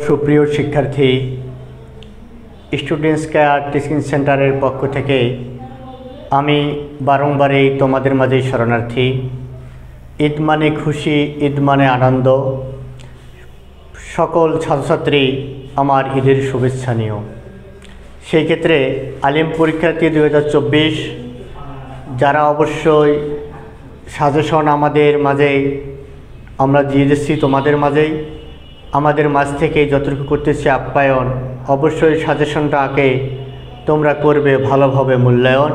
সুপ্রিয় শিক্ষার্থী, students care teaching সেন্টারের পক্ষ থেকে আমি বারংবারই তোমাদের মাঝে শরণার্থী। ঈদ মানে খুশি, ঈদ মানে আনন্দ। সকল ছাত্রছাত্রী আমার ঈদের শুভেচ্ছা নিও। সেই ক্ষেত্রে আলিম পরীক্ষার্থী 2024 যারা অবশ্যই সাজেশন আমাদের মাঝে আমরা দিয়ে দিচ্ছি, তোমাদের মাঝেই আমাদের মাঝ থেকে যতটুকু করতেছি আপ্যায়ন, অবশ্যই সাজেশনটাকে তোমরা করবে ভালোভাবে মূল্যায়ন।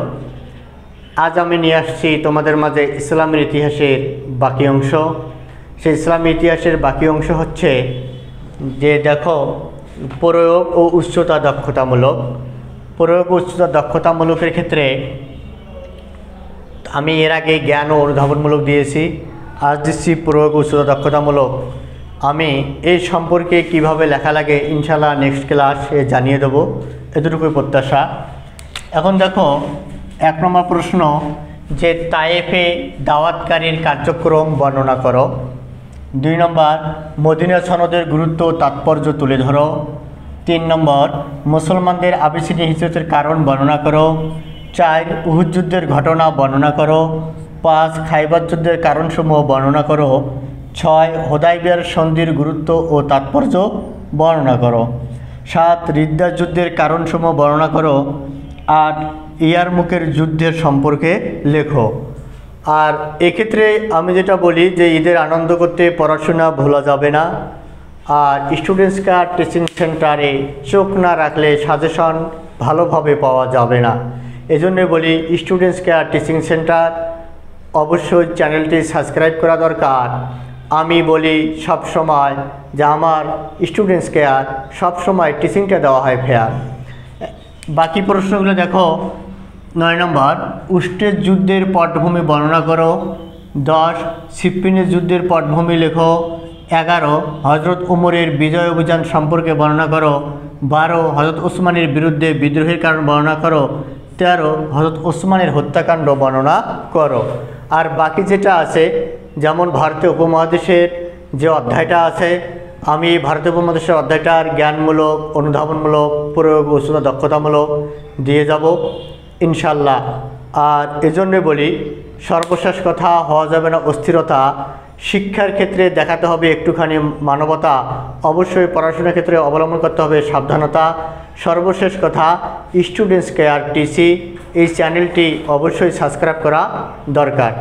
আজ আমি নিয়ে আসছি তোমাদের মাঝে ইসলামের ইতিহাসের বাকি অংশ। সেই ইসলামের ইতিহাসের বাকি অংশ হচ্ছে যে দেখো, প্রয়োগ ও উচ্চতা দক্ষতামূলক। প্রয়োগ ও উচ্চতা দক্ষতামূলকের ক্ষেত্রে আমি এর আগে জ্ঞান ও অনুধাবনমূলক দিয়েছি, আজ দিচ্ছি প্রয়োগ ও উচ্চতা দক্ষতামূলক। আমি এই সম্পর্কে কিভাবে লেখা লাগে ইনশাল্লাহ নেক্সট ক্লাসে জানিয়ে দেবো, এতটুকুই প্রত্যাশা। এখন দেখো 1 নম্বর প্রশ্ন, যে তায়েফে দাওয়াতকারীর কার্যক্রম বর্ণনা করো। 2 নম্বর, মদিনা সনদের গুরুত্ব ও তাৎপর্য তুলে ধরো। 3 নম্বর, মুসলমানদের আবিসিনী হিজরতের কারণ বর্ণনা করো। 4, উহুদ যুদ্ধের ঘটনা বর্ণনা করো। 5, খাইবার যুদ্ধের কারণসমূহ বর্ণনা করো। 6, হুদায়বিয়ার সন্ধির গুরুত্ব ও তাৎপর্য বর্ণনা করো। 7, রিদ্দার যুদ্ধের কারণসমূহ বর্ণনা করো। 8, ইয়ারমুকের যুদ্ধের সম্পর্কে লেখো। আর এক্ষেত্রে আমি যেটা বলি যে ঈদের আনন্দ করতে পড়াশোনা ভোলা যাবে না। আর স্টুডেন্টস কেয়ার টিচিং সেন্টারে চোখ না রাখলে সাজেশন ভালোভাবে পাওয়া যাবে না। এজন্য বলি স্টুডেন্টস কেয়ার টিচিং সেন্টার অবশ্যই চ্যানেলটি সাবস্ক্রাইব করা দরকার। আমি বলি সব সময় যে আমার স্টুডেন্টস কেয়ার সব সময় টিচিংটা দেওয়া হয় ফেয়ার। বাকি প্রশ্নগুলো দেখো। 9 নম্বর, উষ্ট্রের যুদ্ধের পটভূমি বর্ণনা করো। 10, সিপ্পিনের যুদ্ধের পটভূমি লেখো। 11, হজরত উমরের বিজয় অভিযান সম্পর্কে বর্ণনা করো। 12, হজরত ওসমানের বিরুদ্ধে বিদ্রোহের কারণ বর্ণনা করো। 13, হজরত ওসমানের হত্যাকাণ্ড বর্ণনা করো। আর বাকি যেটা আছে, যেমন ভারতীয় উপমহাদেশের যে অধ্যায়টা আছে, আমি ভারতীয় উপমহাদেশের অধ্যায়টার জ্ঞানমূলক, অনুধাবনমূলক, প্রয়োগ ও উচ্চতা দক্ষতামূলক দিয়ে যাব ইনশাল্লাহ। আর এজন্যে বলি সর্বশেষ কথা, হওয়া যাবে না অস্থিরতা। শিক্ষার ক্ষেত্রে দেখাতে হবে একটুখানি মানবতা। অবশ্যই পড়াশোনার ক্ষেত্রে অবলম্বন করতে হবে সাবধানতা। সর্বশেষ কথা, স্টুডেন্টস কেয়ার টিসি এই চ্যানেলটি অবশ্যই সাবস্ক্রাইব করা দরকার।